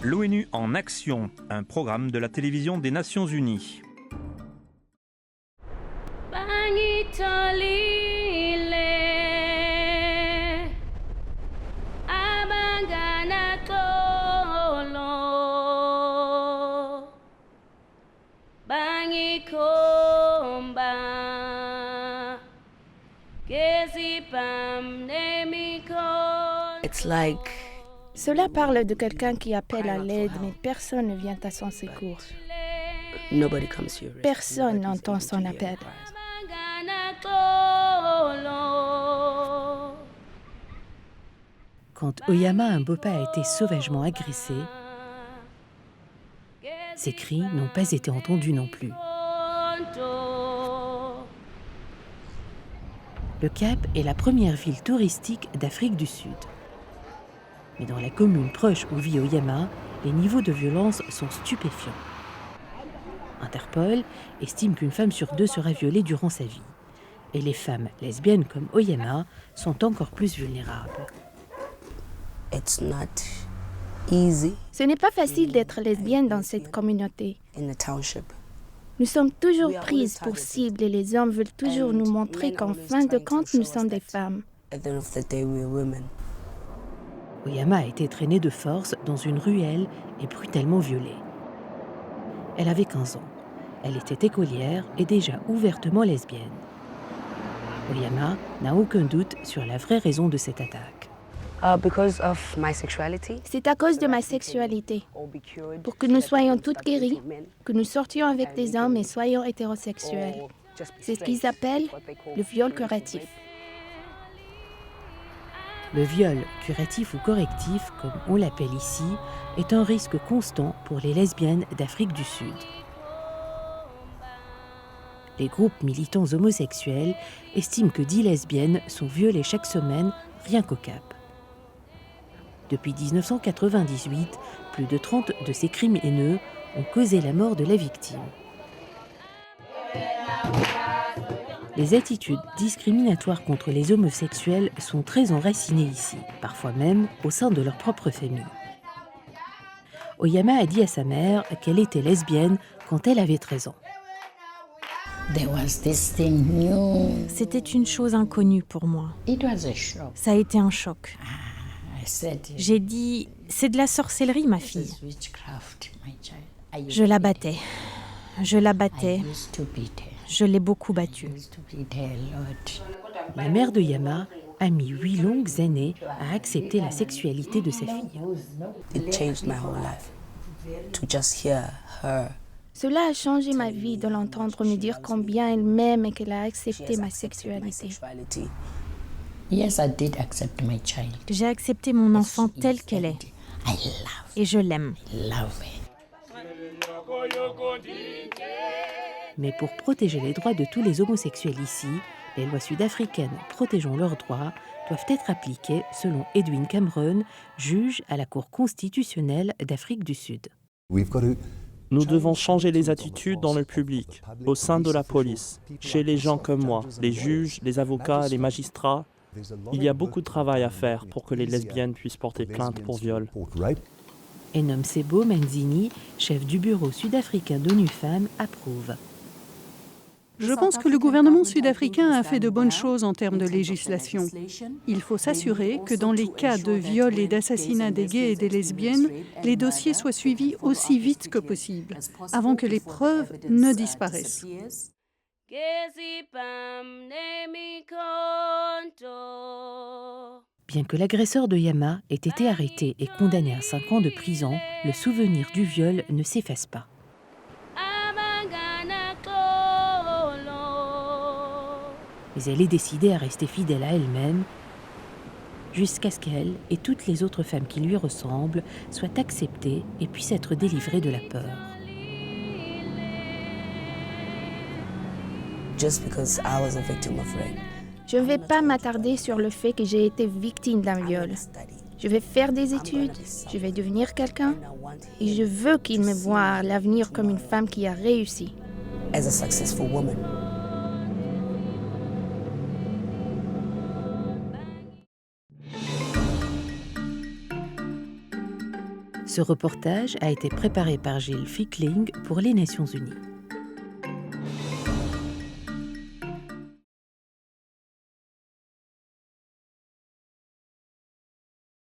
L'ONU en action, un programme de la télévision des Nations Unies. Cela parle de quelqu'un qui appelle à l'aide, mais personne ne vient à son secours. Personne n'entend son appel. Quand Oyama Mbopa a été sauvagement agressé, ses cris n'ont pas été entendus non plus. Le Cap est la première ville touristique d'Afrique du Sud. Mais dans la commune proche où vit Oyama, les niveaux de violence sont stupéfiants. Interpol estime qu'une femme sur 2 sera violée durant sa vie. Et les femmes lesbiennes comme Oyama sont encore plus vulnérables. Ce n'est pas facile d'être lesbienne dans cette communauté. Nous sommes toujours prises pour cible et les hommes veulent toujours nous montrer qu'en fin de compte, nous sommes des femmes. Oyama a été traînée de force dans une ruelle et brutalement violée. Elle avait 15 ans. Elle était écolière et déjà ouvertement lesbienne. Oyama n'a aucun doute sur la vraie raison de cette attaque. C'est à cause de ma sexualité. Pour que nous soyons toutes guéries, que nous sortions avec des hommes et soyons hétérosexuels. C'est ce qu'ils appellent le viol curatif. Le viol curatif ou correctif, comme on l'appelle ici, est un risque constant pour les lesbiennes d'Afrique du Sud. Les groupes militants homosexuels estiment que 10 lesbiennes sont violées chaque semaine, rien qu'au Cap. Depuis 1998, plus de 30 de ces crimes haineux ont causé la mort de la victime. Les attitudes discriminatoires contre les homosexuels sont très enracinées ici, parfois même au sein de leur propre famille. Oyama a dit à sa mère qu'elle était lesbienne quand elle avait 13 ans. C'était une chose inconnue pour moi. Ça a été un choc. J'ai dit, c'est de la sorcellerie, ma fille. Je la battais. Je l'ai beaucoup battue. La mère de Yama a mis 8 longues années à accepter la sexualité de sa fille. Cela a changé ma vie de l'entendre me dire combien elle m'aime et qu'elle a accepté ma sexualité. J'ai accepté mon enfant telle qu'elle est. Et je l'aime. Mais pour protéger les droits de tous les homosexuels ici, les lois sud-africaines protégeant leurs droits doivent être appliquées selon Edwin Cameron, juge à la Cour constitutionnelle d'Afrique du Sud. Nous devons changer les attitudes dans le public, au sein de la police, chez les gens comme moi, les juges, les avocats, les magistrats. Il y a beaucoup de travail à faire pour que les lesbiennes puissent porter plainte pour viol. Enomsebo Menzini, chef du bureau sud-africain d'ONU Femmes, approuve. Je pense que le gouvernement sud-africain a fait de bonnes choses en termes de législation. Il faut s'assurer que dans les cas de viol et d'assassinat des gays et des lesbiennes, les dossiers soient suivis aussi vite que possible, avant que les preuves ne disparaissent. Bien que l'agresseur de Yama ait été arrêté et condamné à 5 ans de prison, le souvenir du viol ne s'efface pas. Mais elle est décidée à rester fidèle à elle-même jusqu'à ce qu'elle et toutes les autres femmes qui lui ressemblent soient acceptées et puissent être délivrées de la peur. Je ne vais pas m'attarder sur le fait que j'ai été victime d'un viol. Je vais faire des études, je vais devenir quelqu'un et je veux qu'ils me voient à l'avenir comme une femme qui a réussi. Ce reportage a été préparé par Gilles Fickling pour les Nations Unies.